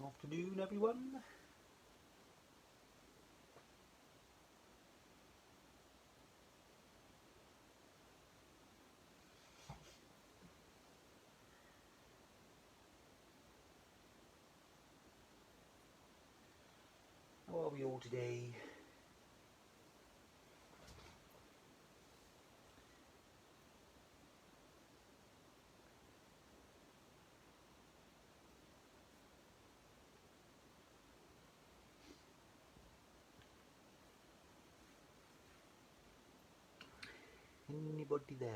Afternoon, everyone. How are we all today? Anybody there?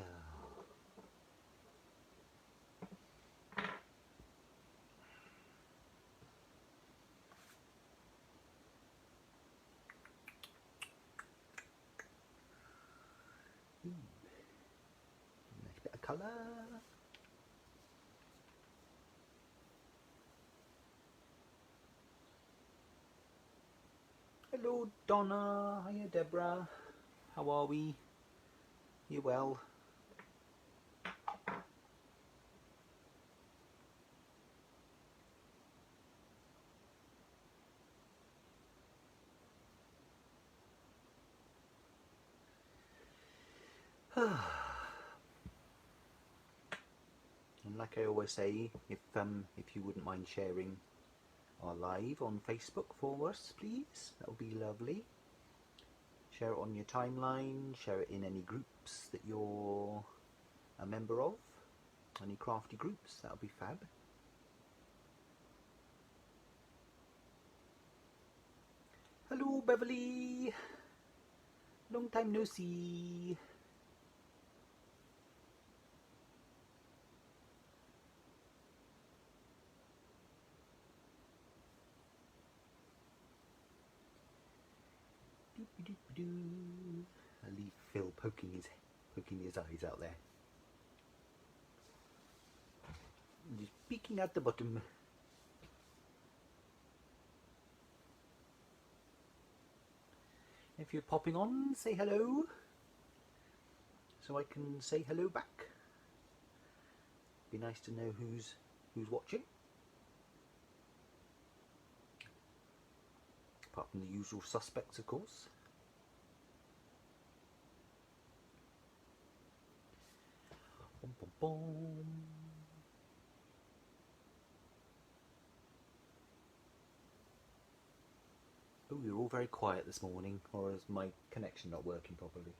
Nice bit of colour. Hello, Donna. Hiya, Deborah. How are we? You well? And like I always say, if you wouldn't mind sharing our live on Facebook for us, please, that would be lovely. Share it on your timeline. Share it in any groups that you're a member of. Any crafty groups, that would be fab. Hello, Beverly. Long time no see. I leave Phil poking his eyes out there. Just peeking at the bottom. If you're popping on, say hello, so I can say hello back. Be nice to know who's watching. Apart from the usual suspects, of course. Bom, bom, bom. Oh, you're all very quiet this morning, or is my connection not working properly?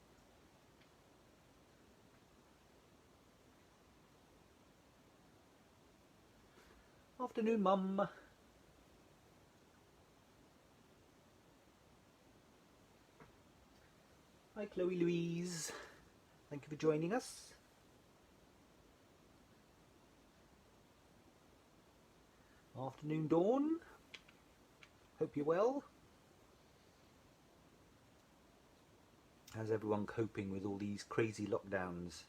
Afternoon, Mum. Hi, Chloe Louise. Thank you for joining us. Afternoon, Dawn. Hope you're well. How's everyone coping with all these crazy lockdowns?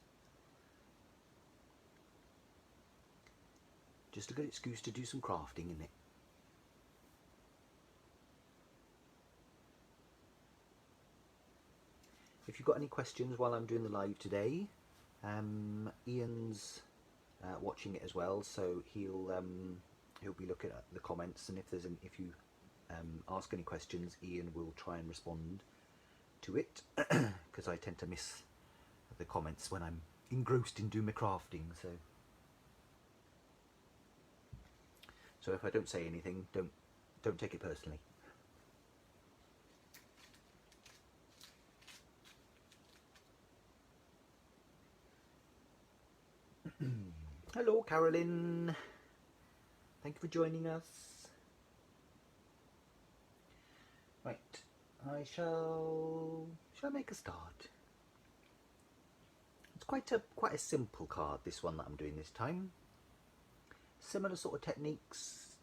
Just a good excuse to do some crafting, isn't it? If you've got any questions while I'm doing the live today, Ian's watching it as well, so he'll be looking at the comments, and if you ask any questions, Ian will try and respond to it, because I tend to miss the comments when I'm engrossed in doing my crafting. So if I don't say anything, don't take it personally. Hello, Carolyn. Thank you for joining us. Right, I shall make a start. It's quite a simple card, this one that I'm doing this time. Similar sort of techniques,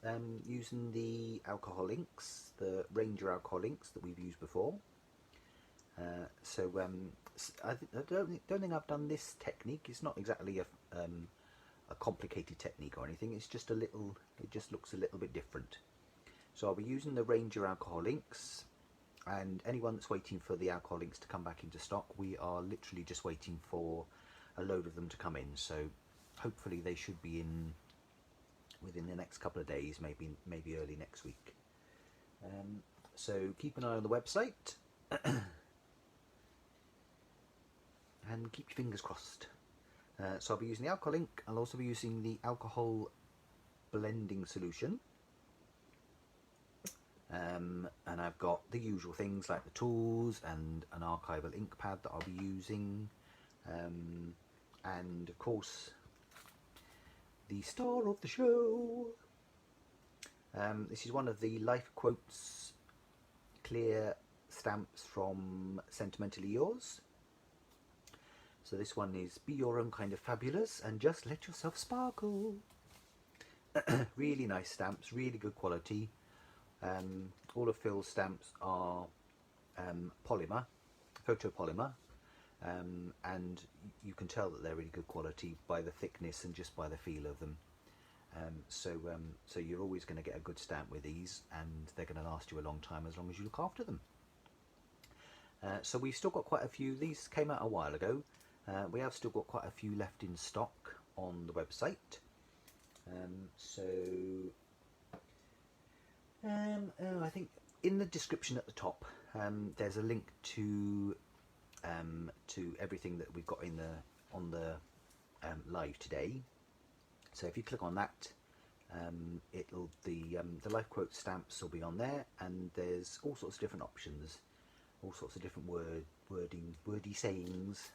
using the alcohol inks, the Ranger alcohol inks that we've used before. I don't think I've done this technique. It's not exactly a complicated technique or anything. It's just it just looks a little bit different. So I'll be using the Ranger alcohol inks, and anyone that's waiting for the alcohol inks to come back into stock, we are literally just waiting for a load of them to come in. So hopefully they should be in within the next couple of days, maybe early next week. So keep an eye on the website and keep your fingers crossed. So I'll be using the alcohol ink. I'll also be using the alcohol blending solution. And I've got the usual things like the tools and an archival ink pad that I'll be using. And of course, the star of the show. This is one of the Life Quotes clear stamps from Sentimentally Yours. So this one is be your own kind of fabulous and just let yourself sparkle. Really nice stamps, really good quality. All of Phil's stamps are polymer, photopolymer, and you can tell that they're really good quality by the thickness and just by the feel of them. So you're always going to get a good stamp with these, and they're going to last you a long time as long as you look after them. So we've still got quite a few. These came out a while ago. We have still got quite a few left in stock on the website. I think in the description at the top there's a link to everything that we've got on the live today. So if you click on that, the Life Quote stamps will be on there, and there's all sorts of different options, all sorts of different wordy sayings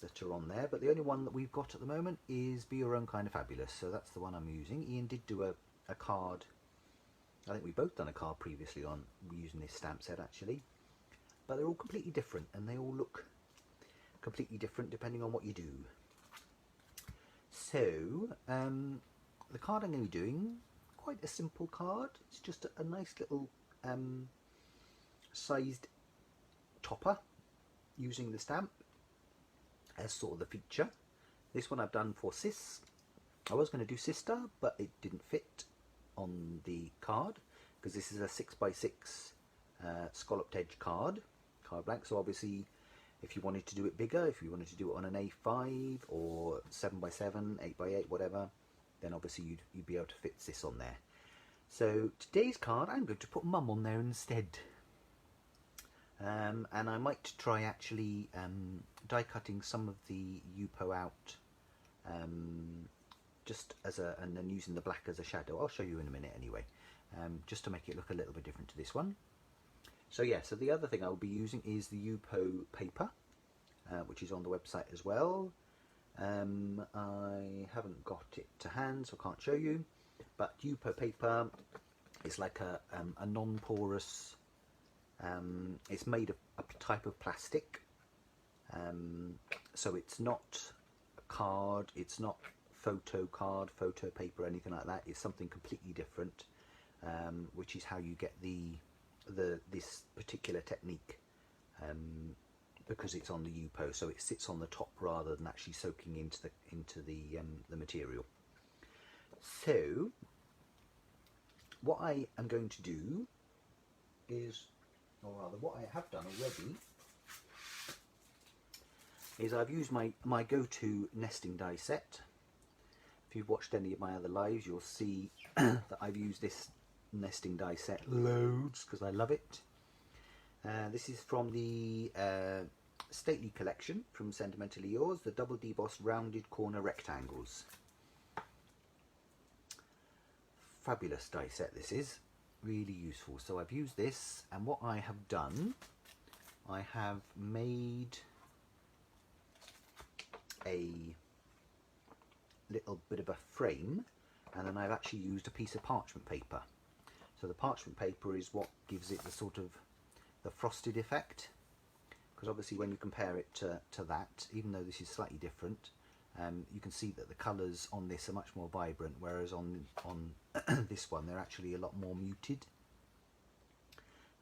that are on there. But the only one that we've got at the moment is Be Your Own Kind of Fabulous. So that's the one I'm using. Ian did do a card. I think we've both done a card previously on using this stamp set actually, but they're all completely different, and they all look completely different depending on what you do. So the card I'm going to be doing, quite a simple card. It's just a nice little sized topper using the stamp as sort of the feature. This one I've done for Sis. I was going to do Sister, but it didn't fit on the card because this is a 6x6 scalloped edge card blank. So obviously if you wanted to do it bigger, if you wanted to do it on an A5 or 7x7, 8x8, whatever, then obviously you'd be able to fit this on there. So today's card I'm going to put Mum on there instead. And I might try actually die cutting some of the Yupo out just and then using the black as a shadow. I'll show you in a minute anyway, just to make it look a little bit different to this one. So yeah, so the other thing I will be using is the Yupo paper, which is on the website as well. I haven't got it to hand, so I can't show you, but Yupo paper is like a non-porous, it's made of a type of plastic, so it's not a card, it's not photo card, photo paper, anything like that. It's something completely different, which is how you get this particular technique, because it's on the Yupo, so it sits on the top rather than actually soaking into the material. So what I am going to do is, or rather what I have done already, is I've used my go-to nesting die set. If you've watched any of my other lives, you'll see that I've used this nesting die set loads because I love it. This is from the Stately collection from Sentimentally Yours, the double deboss rounded corner rectangles. Fabulous die set this is, really useful. So I've used this, and what I have done, I have made a little bit of a frame, and then I've actually used a piece of parchment paper. So the parchment paper is what gives it the sort of the frosted effect, because obviously when you compare it to that, even though this is slightly different, you can see that the colours on this are much more vibrant, whereas on this one they're actually a lot more muted,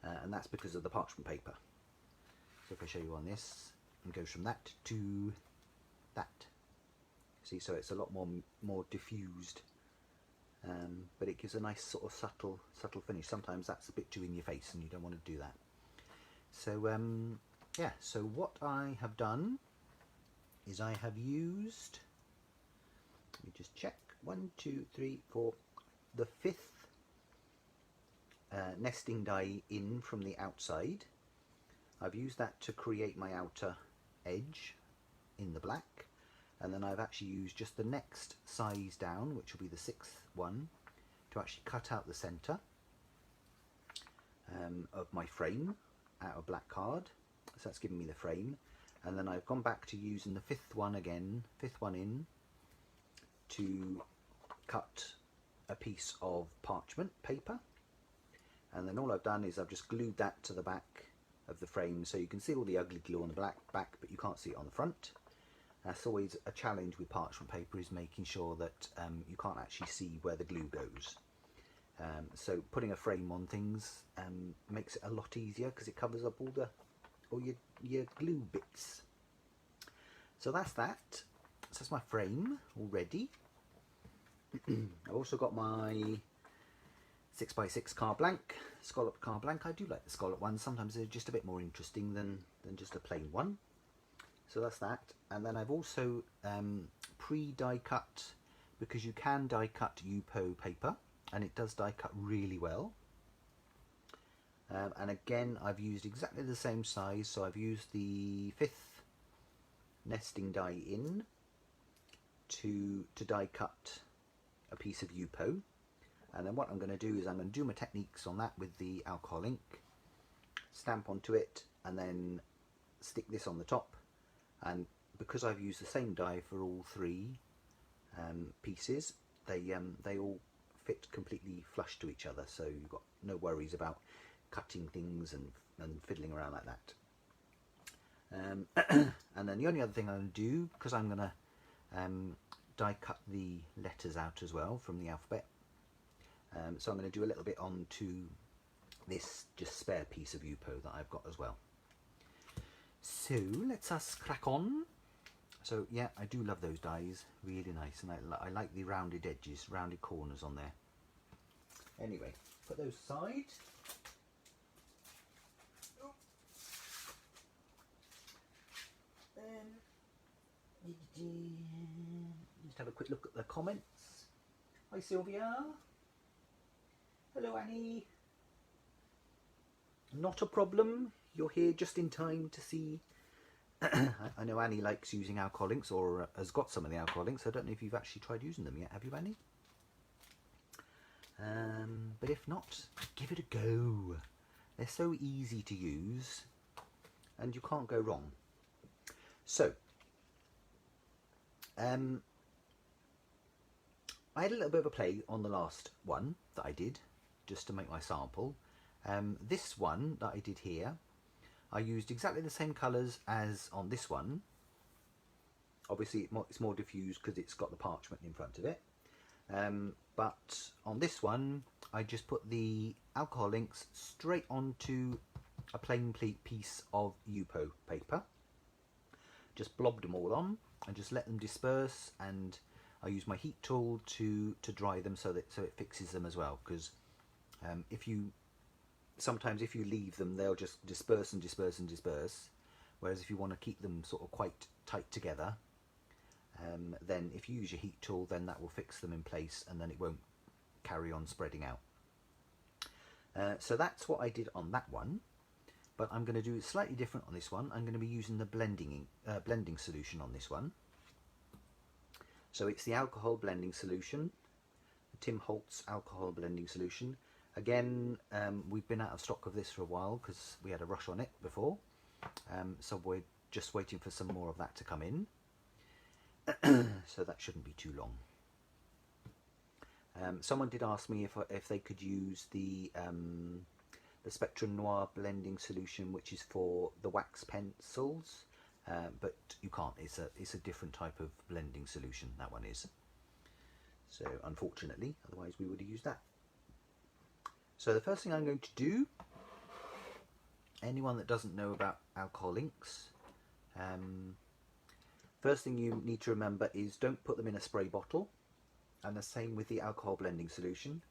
and that's because of the parchment paper. So if I show you on this, it goes from that to that. See, so it's a lot more diffused, but it gives a nice sort of subtle finish. Sometimes that's a bit too in your face, and you don't want to do that. So yeah, so what I have done is I have used, let me just check, 1, 2, 3, 4, the fifth nesting die in from the outside. I've used that to create my outer edge in the black, and then I've actually used just the next size down, which will be the sixth one, to actually cut out the centre of my frame out of black card. So that's giving me the frame, and then I've gone back to using the fifth one again, fifth one in, to cut a piece of parchment paper, and then all I've done is I've just glued that to the back of the frame, so you can see all the ugly glue on the back, but you can't see it on the front. That's always a challenge with parchment paper, is making sure that you can't actually see where the glue goes. So putting a frame on things makes it a lot easier, because it covers up all your glue bits. So that's that. So that's my frame all ready. I've also got my 6x6 card blank, scalloped card blank. I do like the scalloped ones. Sometimes they're just a bit more interesting than just a plain one. So that's that. And then I've also pre-die cut, because you can die cut Yupo paper, and it does die cut really well. And again, I've used exactly the same size, so I've used the fifth nesting die in to die cut a piece of Yupo. And then what I'm going to do is I'm going to do my techniques on that with the alcohol ink, stamp onto it, and then stick this on the top. And because I've used the same die for all three pieces, they all fit completely flush to each other, so you've got no worries about cutting things and fiddling around like that. And then the only other thing I'm going to do, because I'm going to die cut the letters out as well from the alphabet, so I'm going to do a little bit onto this just spare piece of Yupo that I've got as well. So let's us crack on. So yeah, I do love those dies, really nice, and I like the rounded edges, rounded corners on there. Anyway, put those aside. Just have a quick look at the comments. Hi Sylvia. Hello Annie. Not a problem. You're here just in time to see. I know Annie likes using alcohol inks, or has got some of the alcohol inks. I don't know if you've actually tried using them yet. Have you, Annie? But if not, give it a go. They're so easy to use, and you can't go wrong. So, I had a little bit of a play on the last one that I did, just to make my sample. This one that I did here, I used exactly the same colours as on this one. Obviously it's more diffused because it's got the parchment in front of it. But on this one, I just put the alcohol inks straight onto a plain piece of Yupo paper. Just blobbed them all on and just let them disperse, and I use my heat tool to dry them so it fixes them as well, because sometimes if you leave them, they'll just disperse and disperse and disperse, whereas if you want to keep them sort of quite tight together, then if you use your heat tool, then that will fix them in place, and then it won't carry on spreading out. So that's what I did on that one, but I'm going to do it slightly different on this one. I'm going to be using the blending solution on this one. So it's the alcohol blending solution, the Tim Holtz alcohol blending solution. Again, we've been out of stock of this for a while because we had a rush on it before, so we're just waiting for some more of that to come in. So that shouldn't be too long. Someone did ask me if they could use the Spectrum Noir blending solution, which is for the wax pencils, but you can't. It's a different type of blending solution, that one is. So unfortunately, otherwise we would have used that. So the first thing I'm going to do, anyone that doesn't know about alcohol inks, first thing you need to remember is don't put them in a spray bottle, and the same with the alcohol blending solution,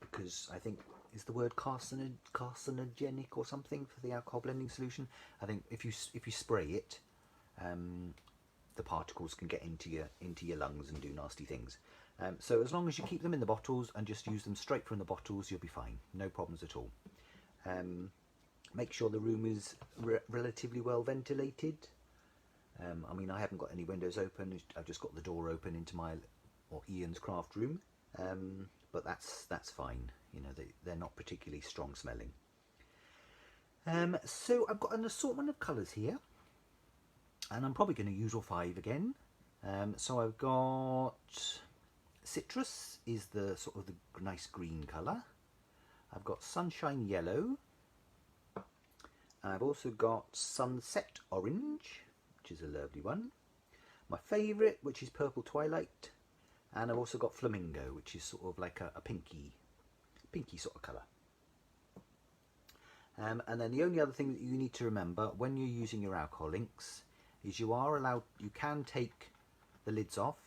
because I think, is the word carcinogenic or something for the alcohol blending solution? I think if you spray it, the particles can get into your lungs and do nasty things. So as long as you keep them in the bottles and just use them straight from the bottles, you'll be fine. No problems at all. Make sure the room is relatively well ventilated. I mean, I haven't got any windows open. I've just got the door open into Ian's craft room. But that's fine. You know, they're not particularly strong smelling. So I've got an assortment of colours here, and I'm probably going to use all 5 again. So I've got citrus is the sort of the nice green colour. I've got sunshine yellow. I've also got sunset orange, which is a lovely one. My favourite, which is purple twilight, and I've also got flamingo, which is sort of like a pinky sort of colour. And then the only other thing that you need to remember when you're using your alcohol inks is you can take the lids off,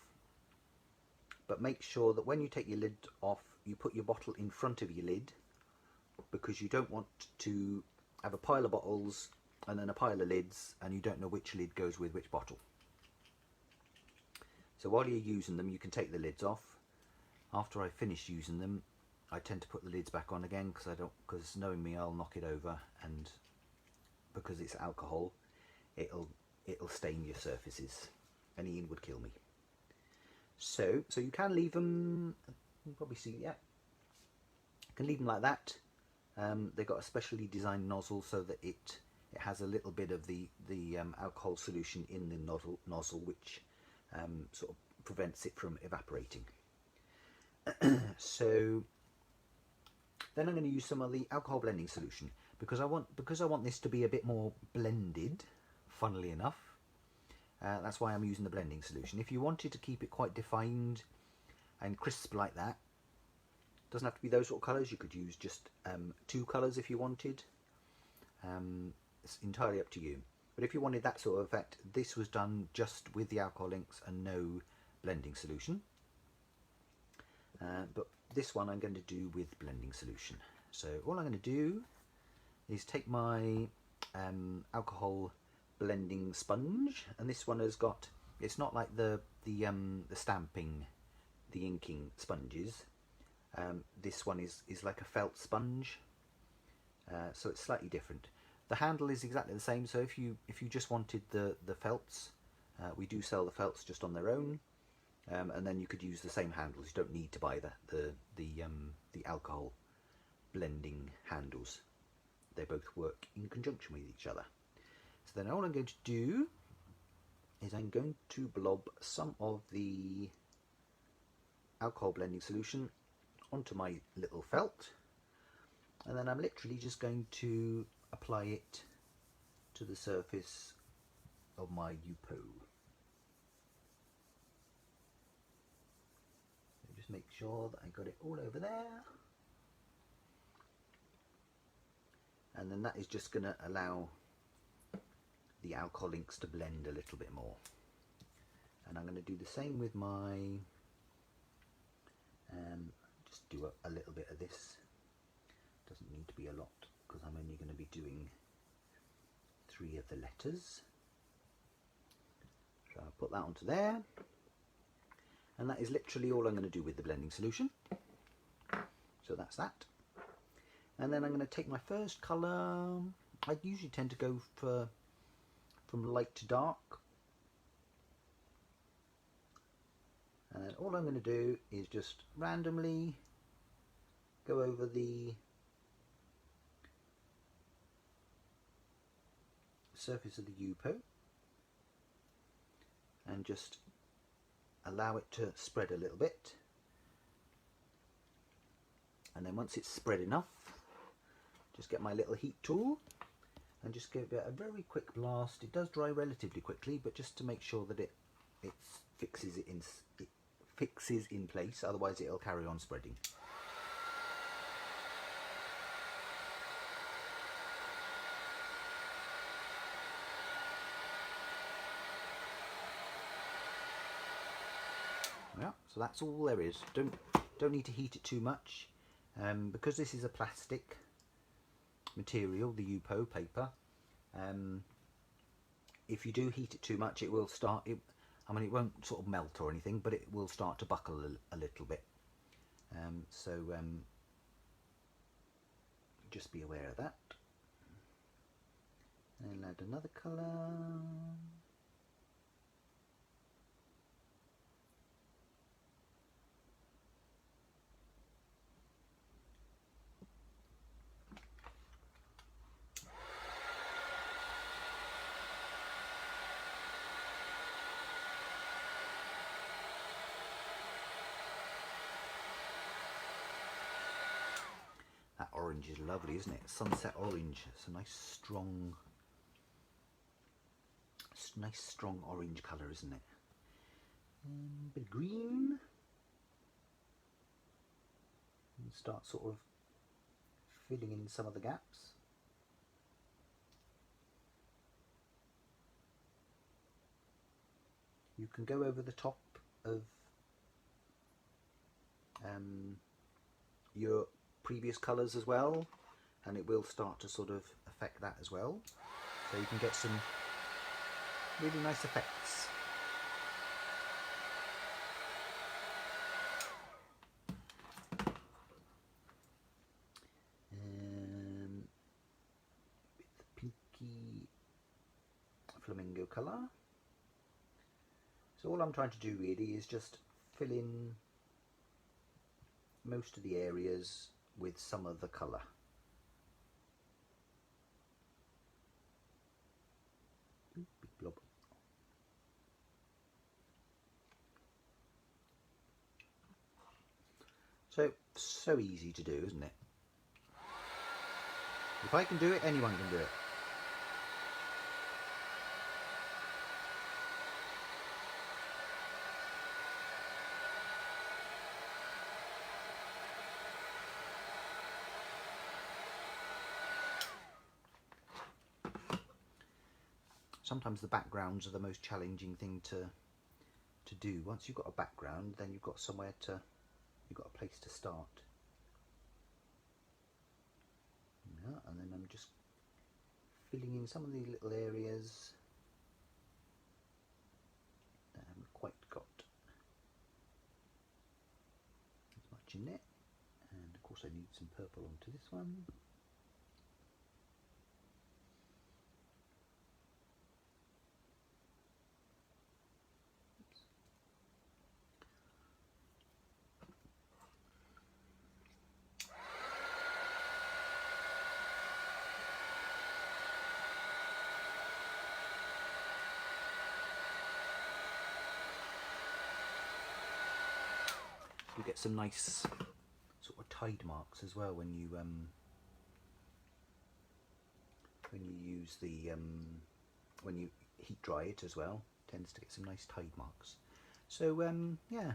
but make sure that when you take your lid off, you put your bottle in front of your lid, because you don't want to have a pile of bottles and then a pile of lids and you don't know which lid goes with which bottle. So while you're using them, you can take the lids off. After I finish using them, I tend to put the lids back on again, because knowing me, I'll knock it over, and because it's alcohol, it'll stain your surfaces, and Ian would kill me. So you can leave them. You can probably see, yeah. You can leave them like that. They've got a specially designed nozzle so that it has a little bit of the alcohol solution in the nozzle, which sort of prevents it from evaporating. So then I'm going to use some of the alcohol blending solution, because I want this to be a bit more blended, funnily enough. That's why I'm using the blending solution. If you wanted to keep it quite defined and crisp like that, doesn't have to be those sort of colours. You could use just 2 colours if you wanted. It's entirely up to you. But if you wanted that sort of effect, this was done just with the alcohol inks and no blending solution. But this one I'm going to do with blending solution. So all I'm going to do is take my alcohol blending sponge, and this one has got, it's not like the stamping, the inking sponges. This one is like a felt sponge, so it's slightly different. The handle is exactly the same, so if you just wanted the felts, we do sell the felts just on their own. And then you could use the same handles. You don't need to buy the alcohol blending handles. They both work in conjunction with each other. So then all I'm going to do is I'm going to blob some of the alcohol blending solution onto my little felt, and then I'm literally just going to apply it to the surface of my Yupo. Make sure that I got it all over there, and then that is just going to allow the alcohol inks to blend a little bit more. And I'm going to do the same with my just do a little bit of this. Doesn't need to be a lot, because I'm only going to be doing 3 of the letters. So I'll put that onto there. And that is literally all I'm going to do with the blending solution. So that's that. And then I'm going to take my first colour. I usually tend to go from light to dark. And then all I'm going to do is just randomly go over the surface of the Yupo and just allow it to spread a little bit, and then once it's spread enough, just get my little heat tool and just give it a very quick blast. It does dry relatively quickly, but just to make sure that it fixes in place, otherwise it'll carry on spreading. Yeah, so that's all there is. Don't need to heat it too much, because this is a plastic material, the Yupo paper. If you do heat it too much, it will start. I mean, it won't sort of melt or anything, but it will start to buckle a little bit. So just be aware of that. And add another colour. That orange is lovely, isn't it? Sunset orange. It's a nice strong orange colour, isn't it? A bit of green. And start sort of filling in some of the gaps. You can go over the top of your previous colours as well, and it will start to sort of affect that as well. So you can get some really nice effects. With the pinky flamingo colour. So all I'm trying to do really is just fill in most of the areas with some of the colour. Big blob. So easy to do, isn't it? If I can do it, anyone can do it. Sometimes the backgrounds are the most challenging thing to do. Once you've got a background, then you've got you've got a place to start. Yeah, and then I'm just filling in some of these little areas that I haven't quite got as much in it. And of course I need some purple onto this one. You get some nice sort of tide marks as well when you use the when you heat dry it as well. It tends to get some nice tide marks. So yeah,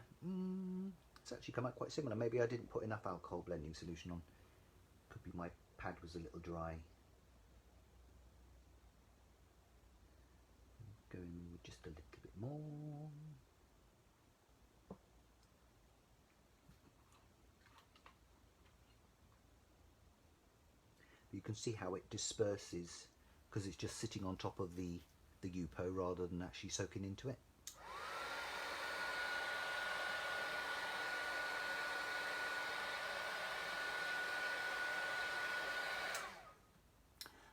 it's actually come out quite similar. Maybe I didn't put enough alcohol blending solution on. Could be my pad was a little dry. Going with just a little bit more. You can see how it disperses because it's just sitting on top of the Yupo rather than actually soaking into it.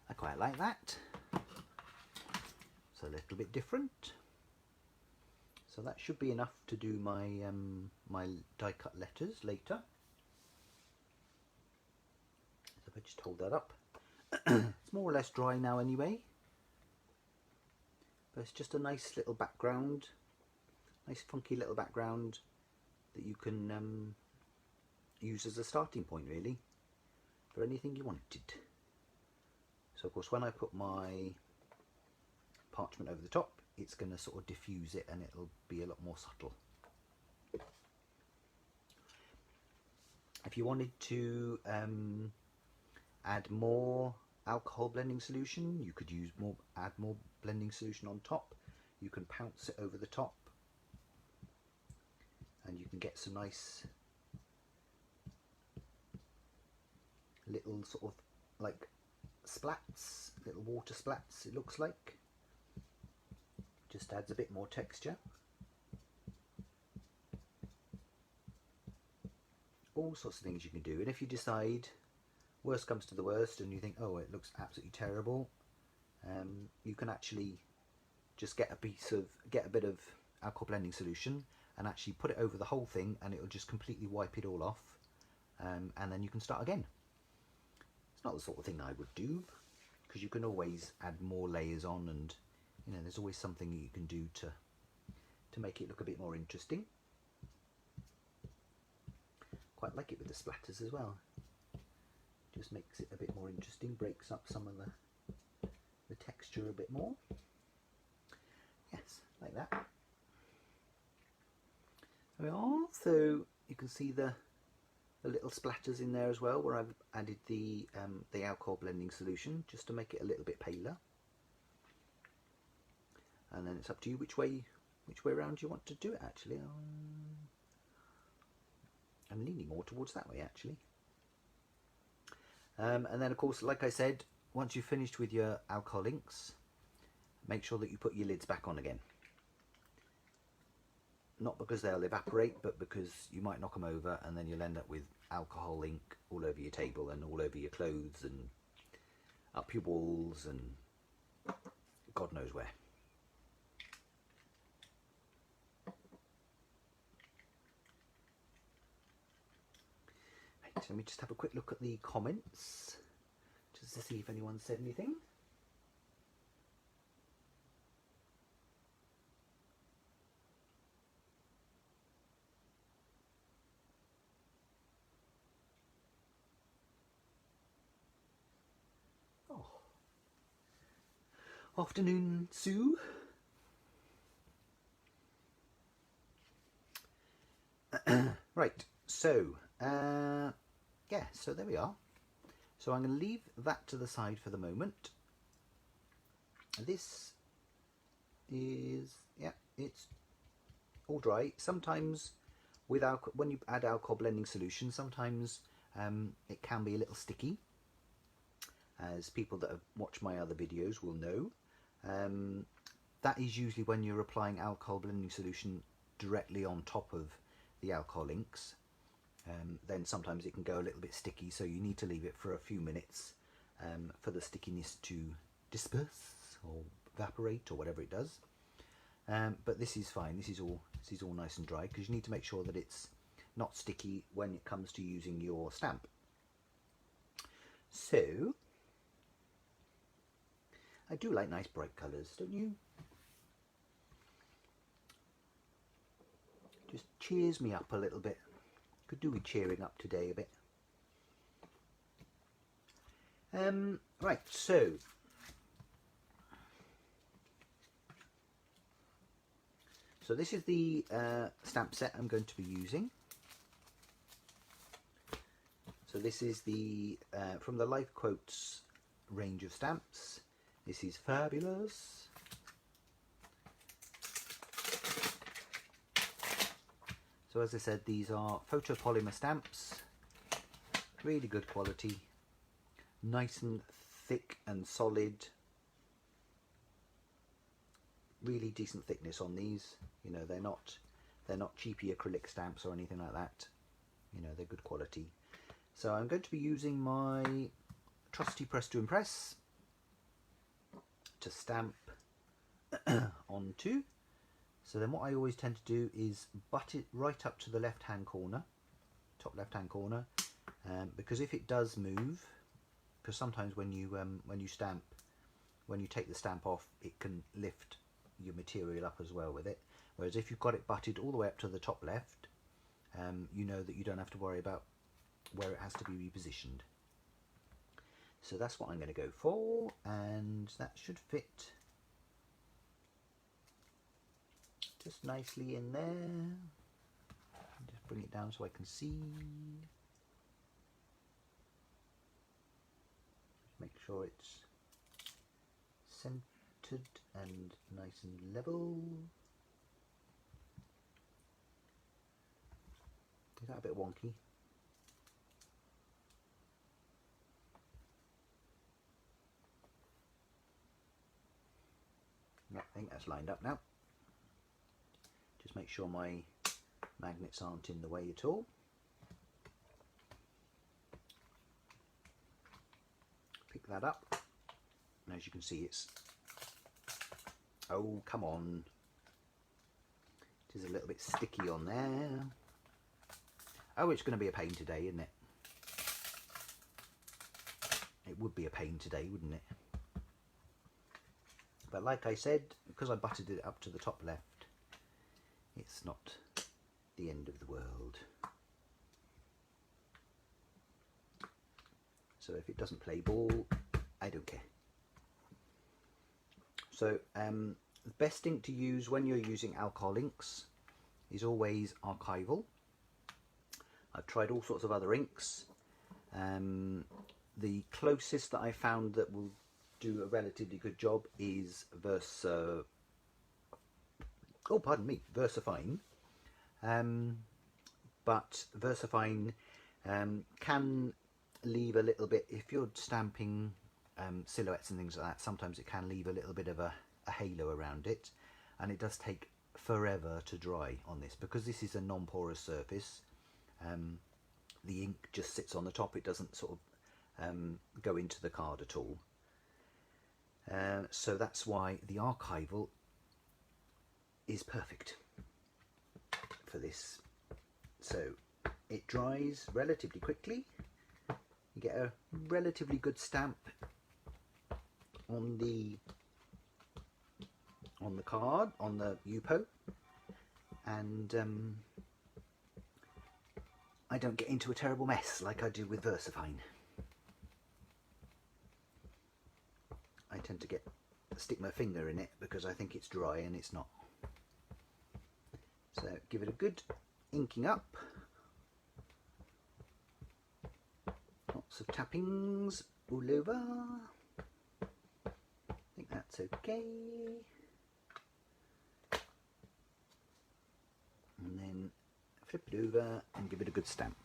I quite like that. It's a little bit different. So that should be enough to do my my die cut letters later. So if I just hold that up, it's more or less dry now anyway. But it's just a nice little background, nice funky little background that you can use as a starting point really for anything you wanted. So of course when I put my parchment over the top, it's going to sort of diffuse it and it'll be a lot more subtle. If you wanted to add more alcohol blending solution, you could add more blending solution on top. You can pounce it over the top and you can get some nice little sort of like splats, little water splats it looks like. Just adds a bit more texture. all sorts of things you can do. And if you decide, worst comes to the worst, and you think, oh, it looks absolutely terrible, you can actually just get a bit of alcohol blending solution and actually put it over the whole thing, and it will just completely wipe it all off, and then you can start again. It's not the sort of thing I would do, because you can always add more layers on, and there's always something you can do to make it look a bit more interesting. Quite like it with the splatters as well. Just makes it a bit more interesting, breaks up some of the texture a bit more. Yes, like that. There we are. So you can see the little splatters in there as well, where I've added the alcohol blending solution just to make it a little bit paler. And then it's up to you which way around you want to do it. Actually, I'm leaning more towards that way actually. And then of course, like I said, once you've finished with your alcohol inks, make sure that you put your lids back on again. Not because they'll evaporate, but because you might knock them over and then you'll end up with alcohol ink all over your table and all over your clothes and up your walls and God knows where. Right, let me just have a quick look at the comments just to see if anyone said anything. Afternoon, Sue. Right, so yeah, so there we are. So I'm going to leave that to the side for the moment. This is, yeah, it's all dry. Sometimes with when you add alcohol blending solution, sometimes it can be a little sticky, as people that have watched my other videos will know. That is usually when you're applying alcohol blending solution directly on top of the alcohol inks. Then sometimes it can go a little bit sticky, so you need to leave it for a few minutes for the stickiness to disperse or evaporate or whatever it does. But this is fine. This is all nice and dry, because you need to make sure that it's not sticky when it comes to using your stamp. So I do like nice bright colours, don't you? Just cheers me up a little bit. Could do with cheering up today a bit. Right, so this is the stamp set I'm going to be using. So this is the from the Life Quotes range of stamps. This is fabulous. So as I said, these are photopolymer stamps, really good quality, nice and thick and solid, really decent thickness on these. They're not cheapy acrylic stamps or anything like that. They're good quality. So I'm going to be using my trusty Press to Impress to stamp onto. So then what I always tend to do is butt it right up to the left-hand corner, top left-hand corner, because if it does move, because sometimes when you stamp, when you take the stamp off, it can lift your material up as well with it. Whereas if you've got it butted all the way up to the top left, you know that you don't have to worry about where it has to be repositioned. So that's what I'm going to go for, and that should fit just nicely in there. Just bring it down so I can see. Make sure it's centered and nice and level. Is that a bit wonky? Yeah, I think that's lined up now. Just make sure my magnets aren't in the way at all. pick that up. And as you can see, it's, oh, come on. It is a little bit sticky on there. Oh, it's going to be a pain today, isn't it? It would be a pain today, wouldn't it? But like I said, because I buttered it up to the top left, it's not the end of the world. So if it doesn't play ball, I don't care. So the best ink to use when you're using alcohol inks is always Archival. I've tried all sorts of other inks. The closest that I found that will do a relatively good job is VersaFine. But VersaFine can leave a little bit, if you're stamping silhouettes and things like that, sometimes it can leave a little bit of a halo around it, and it does take forever to dry on this because this is a non-porous surface. The ink just sits on the top, it doesn't sort of go into the card at all. So that's why the Archival is perfect for this. So it dries relatively quickly. You get a relatively good stamp on the card, on the Yupo, and I don't get into a terrible mess like I do with VersaFine. I tend to stick my finger in it because I think it's dry and it's not. So give it a good inking up. Lots of tappings all over. I think that's okay. And then flip it over and give it a good stamp.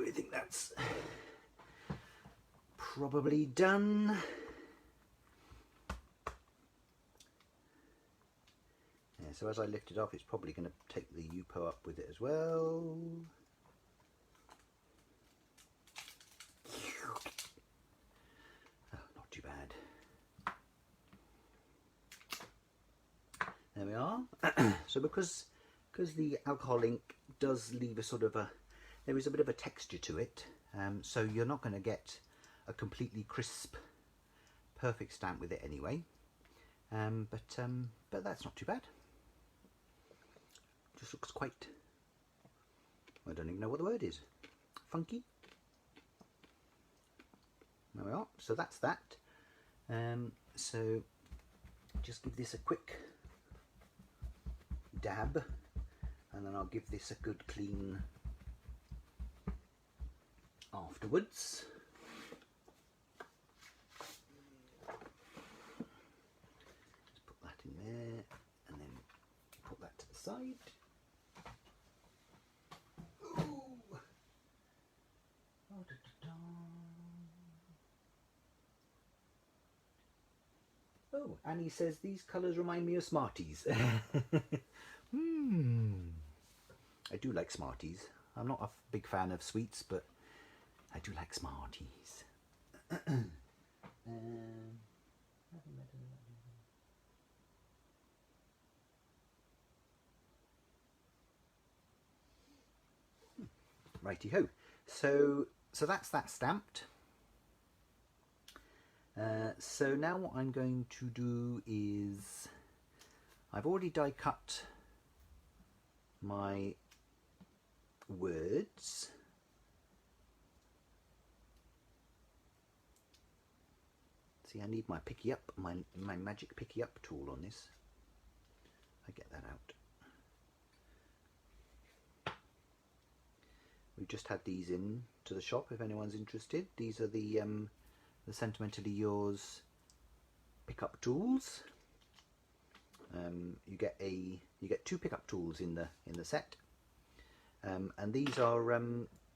I think that's probably done. Yeah, so as I lift it off, it's probably going to take the Yupo up with it as well. Oh, not too bad. There we are. So because the alcohol ink does leave a sort of there is a bit of a texture to it, so you're not going to get a completely crisp, perfect stamp with it anyway. But that's not too bad. Just looks quite, I don't even know what the word is, funky. There we are. So that's that. So just give this a quick dab, and then I'll give this a good clean afterwards. Just put that in there and then put that to the side. Ooh. Oh, da, da, da. Oh, Annie says these colours remind me of Smarties. I do like Smarties. I'm not a big fan of sweets, but I do like Smarties. Righty ho. So that's that stamped. So now what I'm going to do is, I've already die cut my words. See, I need my picky up, my magic picky up tool on this. I get that out. We've just had these in to the shop if anyone's interested. These are the Sentimentally Yours pickup tools. You get 2 pickup tools in the set, and these are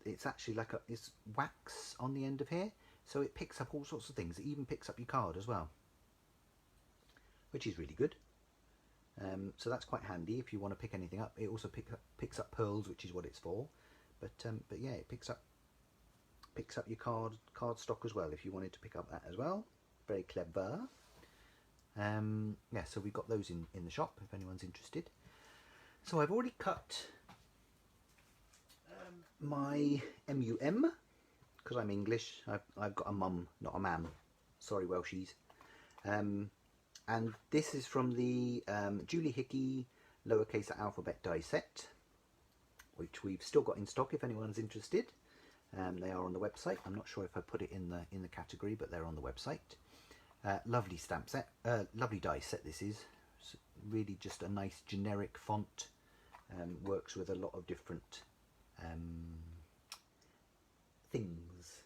it's actually like it's wax on the end of here, so it picks up all sorts of things. It even picks up your card as well, which is really good. So that's quite handy if you want to pick anything up. It also picks up pearls, which is what it's for. But yeah, it picks up your card stock as well if you wanted to pick up that as well. Very clever. Yeah, so we've got those in the shop if anyone's interested. So I've already cut my MUM because I'm English. I've got a mum, not a mam. Sorry, Welshies. And this is from the Julie Hickey lowercase alphabet die set, which we've still got in stock if anyone's interested. They are on the website. I'm not sure if I put it in the category, but they're on the website. Lovely stamp set, lovely die set this is. It's really just a nice generic font, works with a lot of different things.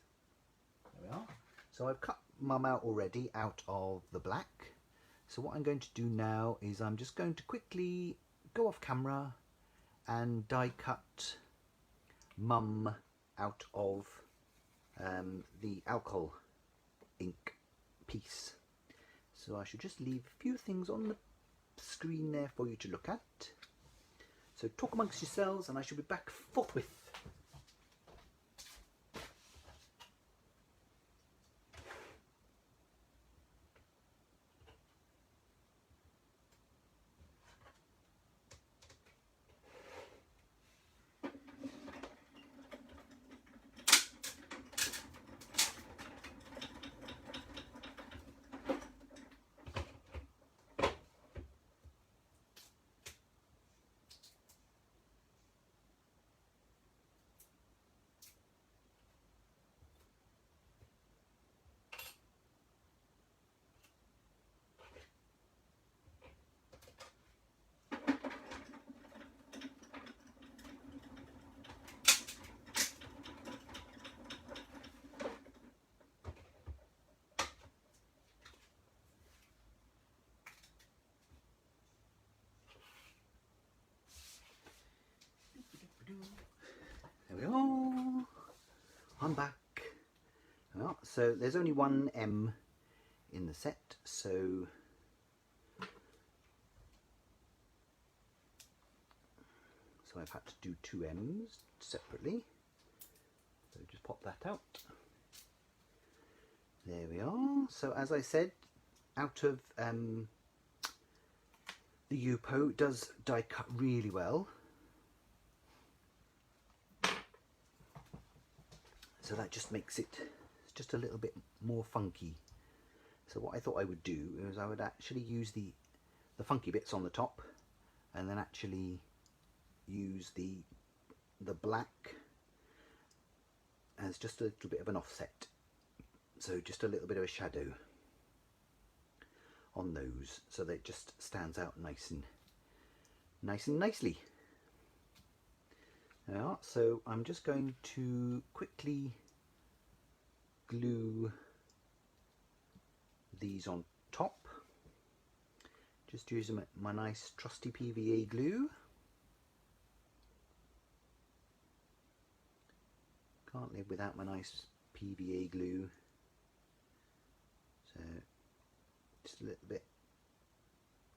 There we are. So I've cut Mum out already out of the black. So what I'm going to do now is I'm just going to quickly go off camera and die cut Mum out of the alcohol ink piece. So I should just leave a few things on the screen there for you to look at. So talk amongst yourselves and I shall be back forthwith. There we go. I'm back. Well, so there's only one M in the set, so I've had to do 2 M's separately. So just pop that out. There we are. So as I said, out of the Yupo, it does die cut really well. So that just makes it just a little bit more funky. So what I thought I would do is I would actually use the funky bits on the top, and then actually use the black as just a little bit of an offset. So just a little bit of a shadow on those, so that it just stands out nice and nicely. Now, so I'm just going to quickly glue these on top. Just using my nice trusty PVA glue. Can't live without my nice PVA glue. So just a little bit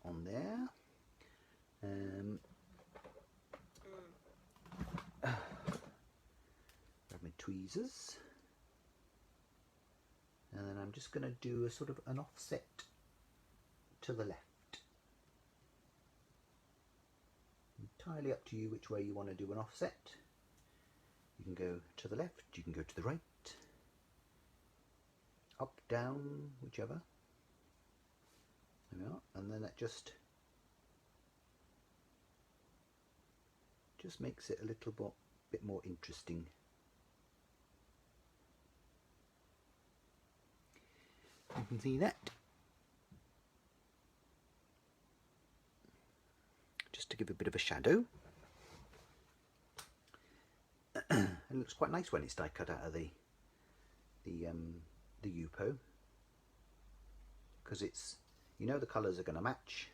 on there. Grab my tweezers, and then I'm just going to do a sort of an offset to the left. Entirely up to you which way you want to do an offset. You can go to the left, you can go to the right, up, down, whichever. There we are, and then that just makes it a little bit more interesting. You can see that. Just to give a bit of a shadow. It looks quite nice when it's die cut out of the Yupo. because it's, you know, the colours are going to match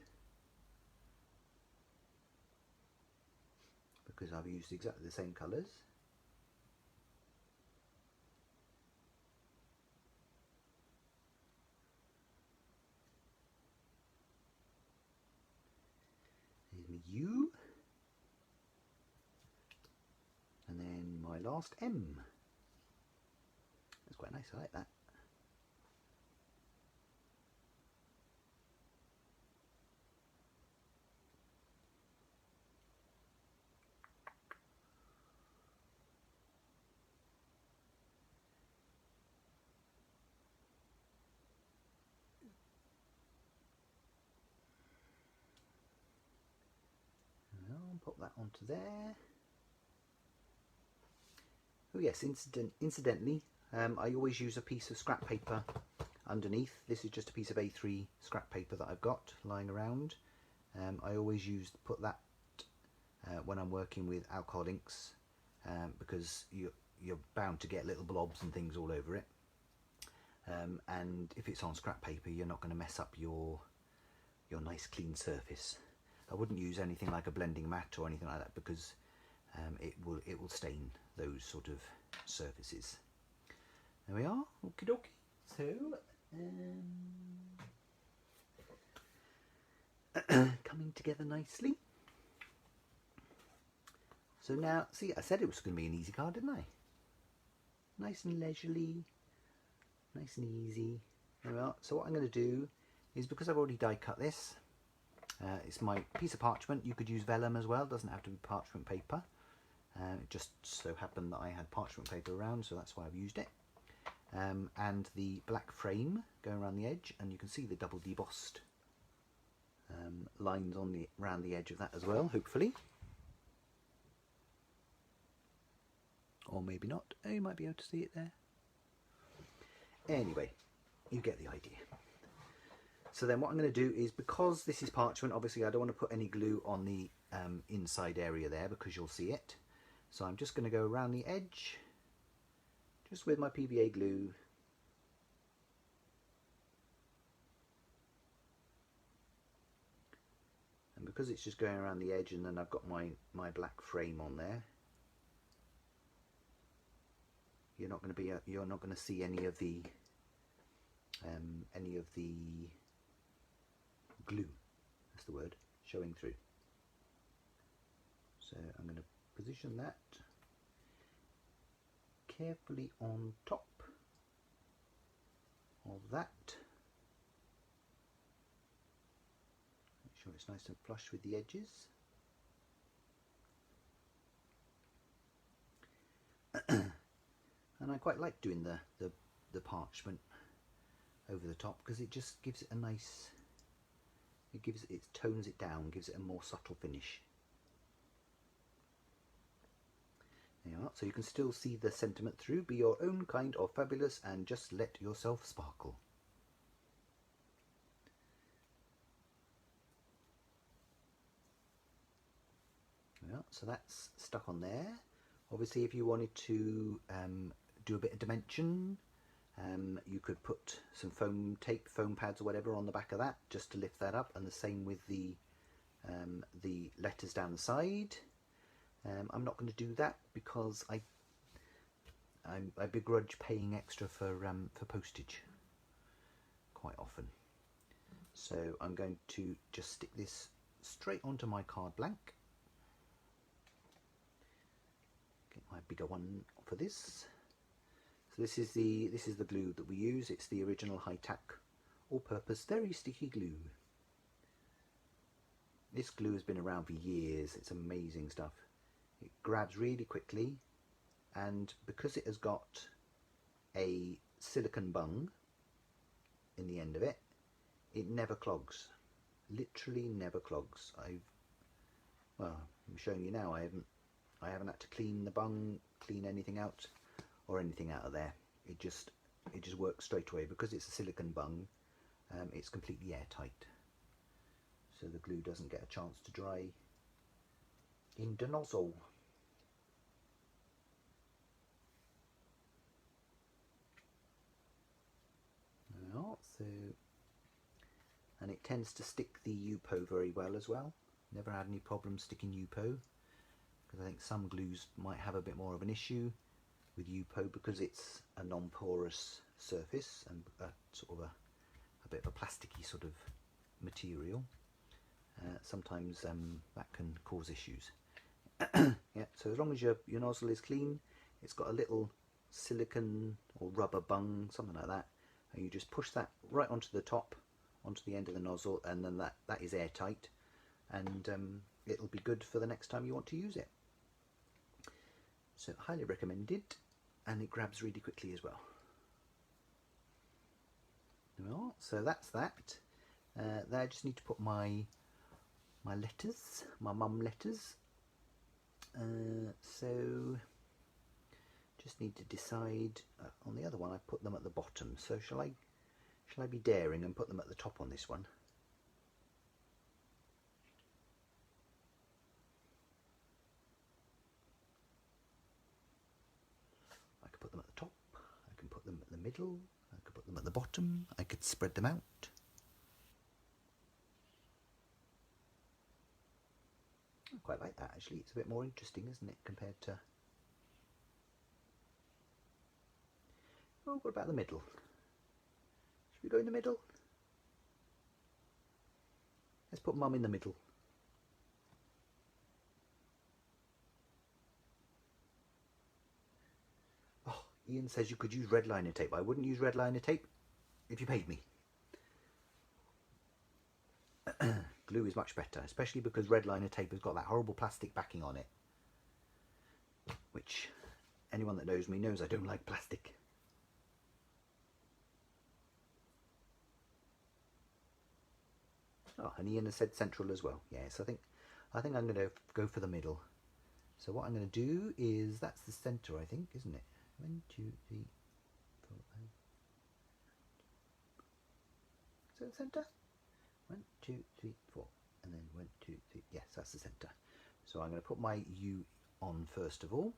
because I've used exactly the same colours. Here's my U, and then my last M. That's quite nice, I like that. I'll pop that onto there. Oh yes, incidentally, I always use a piece of scrap paper underneath. This is just a piece of A3 scrap paper that I've got lying around. I always put that when I'm working with alcohol inks, because you're bound to get little blobs and things all over it. And if it's on scrap paper, you're not going to mess up your nice clean surface. I wouldn't use anything like a blending mat or anything like that, because it will stain those sort of surfaces. There we are. Okie dokie. So coming together nicely. So now, see, I said it was going to be an easy card, didn't I? Nice and leisurely, nice and easy. There we are. So what I'm going to do is, because I've already die cut this, it's my piece of parchment. You could use vellum as well, doesn't have to be parchment paper. It just so happened that I had parchment paper around, so that's why I've used it. And the black frame going around the edge, and you can see the double debossed lines on around the edge of that as well, hopefully. Or maybe not. Oh, you might be able to see it there. Anyway, you get the idea. So then what I'm going to do is, because this is parchment, obviously I don't want to put any glue on the inside area there, because you'll see it. So I'm just going to go around the edge, just with my PVA glue. And because it's just going around the edge, and then I've got my black frame on there, you're not going to see any of the glue, that's the word, showing through. So I'm going to position that carefully on top of that. Make sure it's nice and flush with the edges. And I quite like doing the parchment over the top, because it just gives it a nice, it tones it down, gives it a more subtle finish. There you are. So you can still see the sentiment through. Be your own kind of fabulous and just let yourself sparkle. Yeah, so that's stuck on there. Obviously, if you wanted to do a bit of dimension, you could put some foam tape, foam pads or whatever on the back of that, just to lift that up, and the same with the letters down the side. I'm not going to do that because I begrudge paying extra for postage quite often. So I'm going to just stick this straight onto my card blank. Get my bigger one for this. So this is the glue that we use. It's the original Hi-Tac all-purpose very sticky glue. This glue has been around for years. It's amazing stuff. It grabs really quickly, and because it has got a silicone bung in the end of it, it never clogs. Literally never clogs. I'm showing you now. I haven't had to clean the bung, clean anything out, or anything out of there. It just works straight away. Because it's a silicone bung, it's completely airtight, so the glue doesn't get a chance to dry in the nozzle. Well, so it tends to stick the UPO very well as well. Never had any problems sticking UPO, because I think some glues might have a bit more of an issue with UPO because it's a non-porous surface and sort of a bit of a plasticky sort of material. Sometimes that can cause issues. Yeah, so as long as your nozzle is clean, it's got a little silicone or rubber bung, something like that, and you just push that right onto the top, onto the end of the nozzle, and then that is airtight, and it'll be good for the next time you want to use it. So highly recommended, and it grabs really quickly as well. Well, so that's that. There I just need to put my letters, my mum letters. So just need to decide. On the other one I put them at the bottom, so shall I be daring and put them at the top on this one? I could put them at the top, I can put them at the middle, I could put them at the bottom, I could spread them out. I quite like that actually, it's a bit more interesting, isn't it, compared to... Oh, what about the middle? Should we go in the middle? Let's put Mum in the middle. Oh, Ian says you could use red liner tape. I wouldn't use red liner tape if you paid me. Glue is much better, especially because red liner tape has got that horrible plastic backing on it, which anyone that knows me knows I don't like plastic. Oh, and Ian has said central as well. Yes, I think I'm going to go for the middle. So what I'm going to do is, that's the centre, I think, isn't it? 1, 2, 3, 4, 5. Is that the centre? 1, 2, 3, 4, and then 1, 2, 3. Yes, that's the centre. So I'm going to put my U on first of all.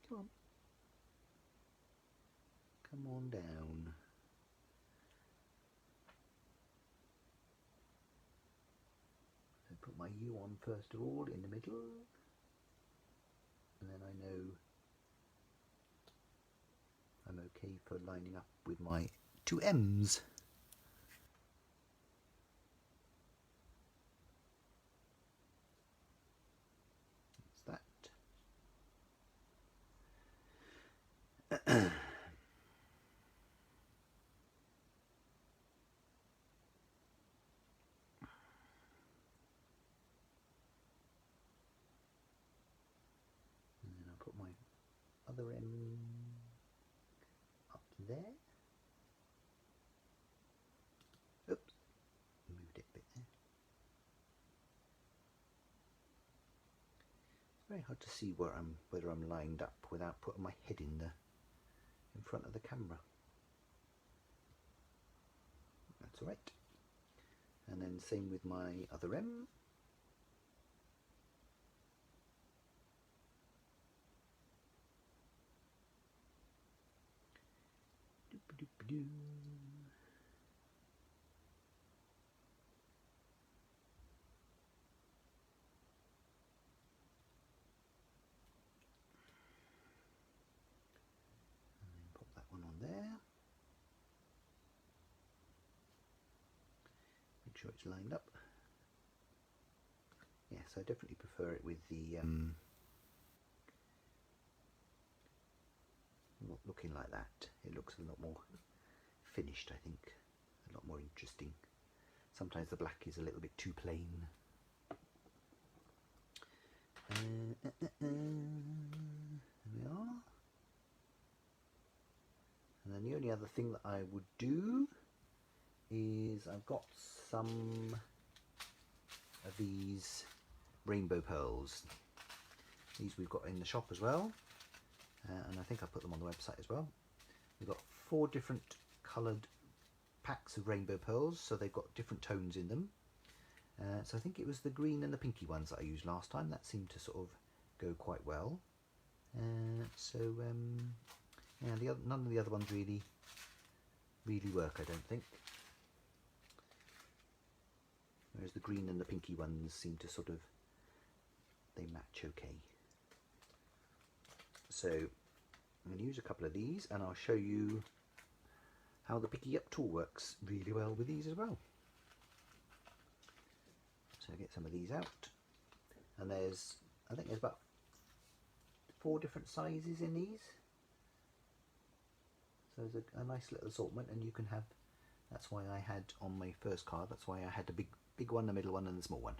Come on. Come on down. So put my U on first of all in the middle, and then I know I'm okay for lining up with my two M's. That's that. Other M up there. Oops, moved it a bit there. It's very hard to see whether I'm lined up without putting my head in front of the camera. That's all right. And then same with my other M. And then pop that one on there. Make sure it's lined up. Yes, I definitely prefer it with the not looking like that. It looks a lot more finished, I think, a lot more interesting. Sometimes the black is a little bit too plain. There we are. And then the only other thing that I would do is, I've got some of these rainbow pearls. These we've got in the shop as well, and I think I put them on the website as well. We've got 4 different coloured packs of rainbow pearls, so they've got different tones in them. So I think it was the green and the pinky ones that I used last time. That seemed to sort of go quite well. Yeah, none of the other ones really work, I don't think. Whereas the green and the pinky ones seem to sort of, they match okay. So I'm going to use a couple of these, and I'll show you how the Picky Up tool works really well with these as well. So get some of these out, and I think there's about 4 different sizes in these. So there's a nice little assortment, and you can have, that's why I had on my first card, that's why I had the big one, the middle one and the small one.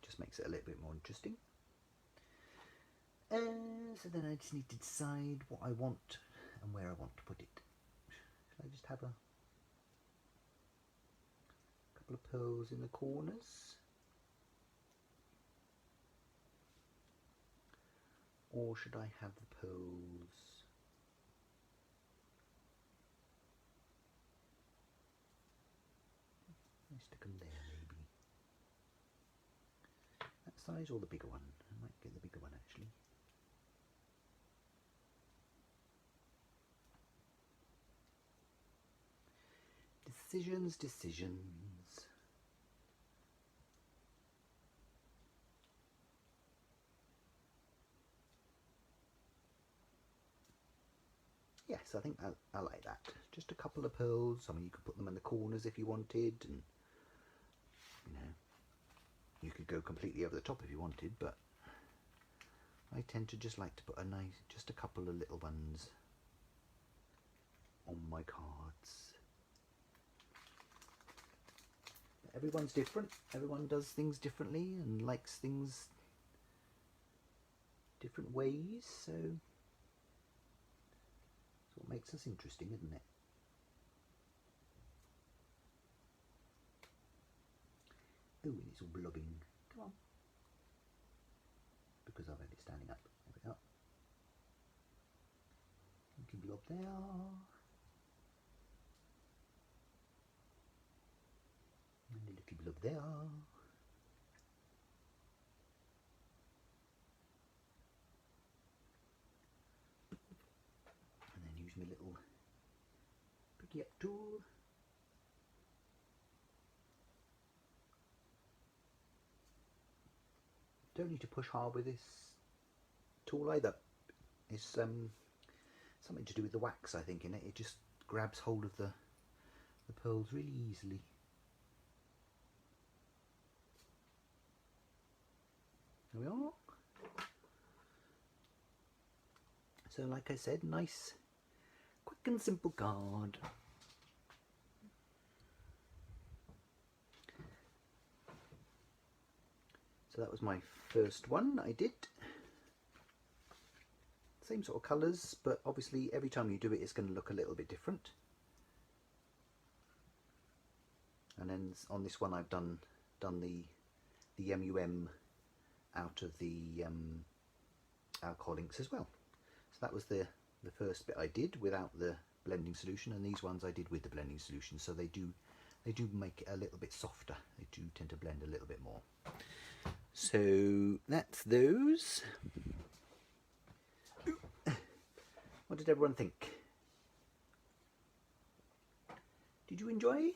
Just makes it a little bit more interesting. So then I just need to decide what I want and where I want to put it. Shall I just have a couple of pearls in the corners? Or should I have the pearls? I stick them there maybe. That size or the bigger one? I might get the bigger one actually. Decisions. Yes, I think I like that. Just a couple of pearls. I mean, you could put them in the corners if you wanted, and you know, you could go completely over the top if you wanted, but I tend to just like to put just a couple of little ones on my cards. Everyone's different. Everyone does things differently and likes things different ways, so that's what makes us interesting, isn't it? Oh, and it's all blobbing. Come on. Because I've had it standing up. There we go. Little blob there. And a little blob there. And then use my little Picky Up tool. Don't need to push hard with this tool either. It's something to do with the wax, I think, in it. It just grabs hold of the pearls really easily. There we are. So like I said, nice, quick and simple card. So that was my first one I did. Same sort of colours, but obviously every time you do it, it's going to look a little bit different. And then on this one, I've done the MUM out of the alcohol inks as well. So that was the first bit I did without the blending solution, and these ones I did with the blending solution. So they do make it a little bit softer. They do tend to blend a little bit more. So that's those. What did everyone think? Did you enjoy?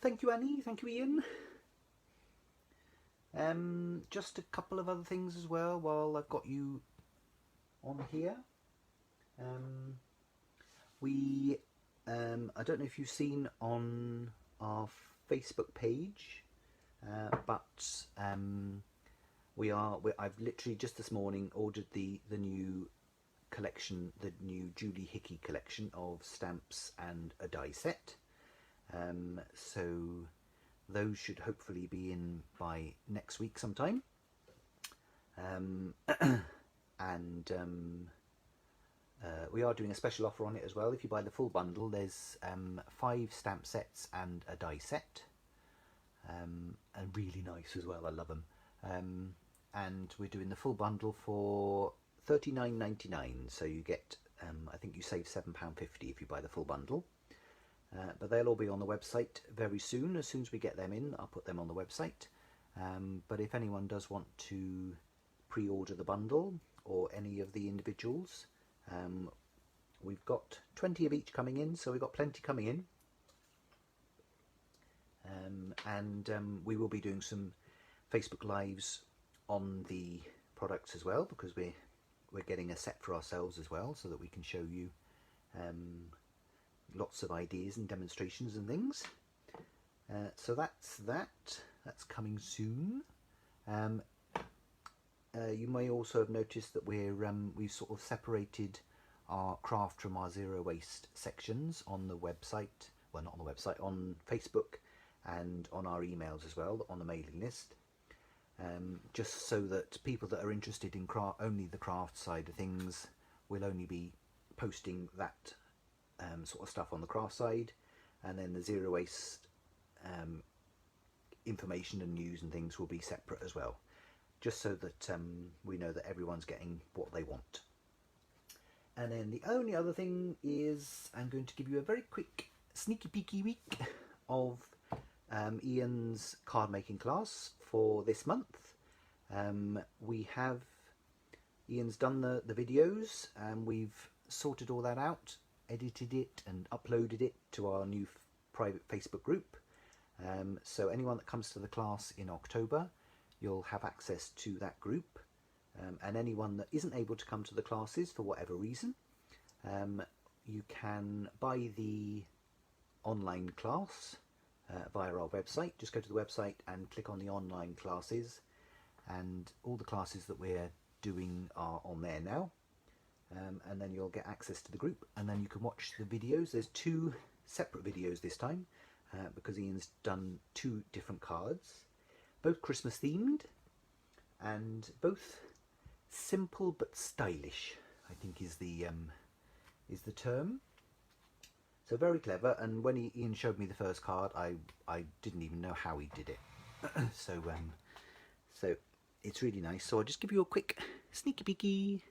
Thank you, Annie. Thank you, Ian. Just a couple of other things as well while I've got you on here. I don't know if you've seen on our Facebook page, but I've literally just this morning ordered the new collection, the new Julie Hickey collection of stamps and a die set. So those should hopefully be in by next week sometime. We are doing a special offer on it as well. If you buy the full bundle, there's 5 stamp sets and a die set, and really nice as well. I love them. And we're doing the full bundle for £39.99. So you get, I think you save £7.50 if you buy the full bundle. but they'll all be on the website very soon. As soon as we get them in, I'll put them on the website. But if anyone does want to pre-order the bundle or any of the individuals, we've got 20 of each coming in, so we've got plenty coming in. And we will be doing some Facebook Lives on the products as well, because we're getting a set for ourselves as well, so that we can show you lots of ideas and demonstrations and things. So that's coming soon. You may also have noticed that we've sort of separated our craft from our zero waste sections on the website. Well, not on the website, on Facebook and on our emails as well, on the mailing list. Just so that people that are interested in only the craft side of things will only be posting that sort of stuff on the craft side, and then the zero waste information and news and things will be separate as well, just so that we know that everyone's getting what they want. And then the only other thing is I'm going to give you a very quick sneaky peeky week of Ian's card making class for this month. Ian's done the videos, and we've sorted all that out, edited it and uploaded it to our new private Facebook group. So anyone that comes to the class in October, you'll have access to that group. And anyone that isn't able to come to the classes for whatever reason, you can buy the online class via our website. Just go to the website and click on the online classes, and all the classes that we're doing are on there now. And then you'll get access to the group, and then you can watch the videos. There's 2 separate videos this time, because Ian's done 2 different cards, both Christmas themed and both simple but stylish, I think is the term. So very clever. And when Ian showed me the first card, I didn't even know how he did it. So it's really nice. So I'll just give you a quick sneaky peeky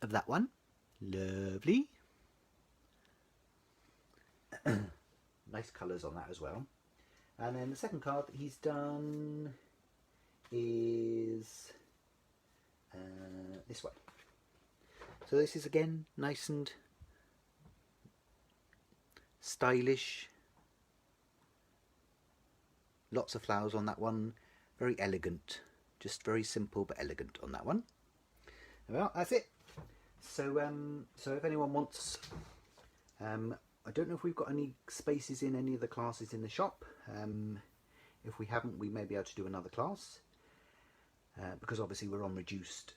of that one. Lovely. Nice colours on that as well. And then the second card that he's done is this one. So this is again nice and stylish. Lots of flowers on that one. Very elegant. Just very simple but elegant on that one. Well, that's it. So so if anyone wants, I don't know if we've got any spaces in any of the classes in the shop. If we haven't, we may be able to do another class, because obviously we're on reduced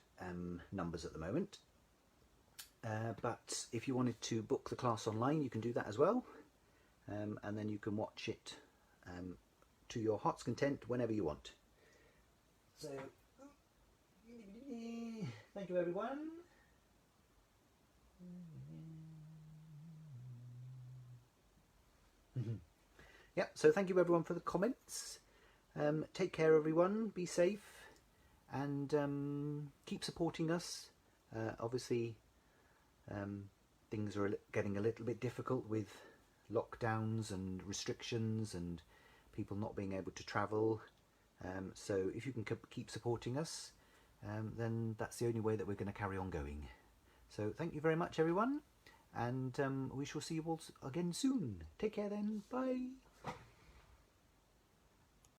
numbers at the moment. But if you wanted to book the class online, you can do that as well, and then you can watch it to your heart's content whenever you want. So thank you everyone. Yep, so thank you everyone for the comments. Take care everyone, be safe, and keep supporting us. Obviously things are getting a little bit difficult with lockdowns and restrictions and people not being able to travel. So if you can keep supporting us, then that's the only way that we're going to carry on going. So thank you very much everyone, and we shall see you all again soon. Take care then, bye.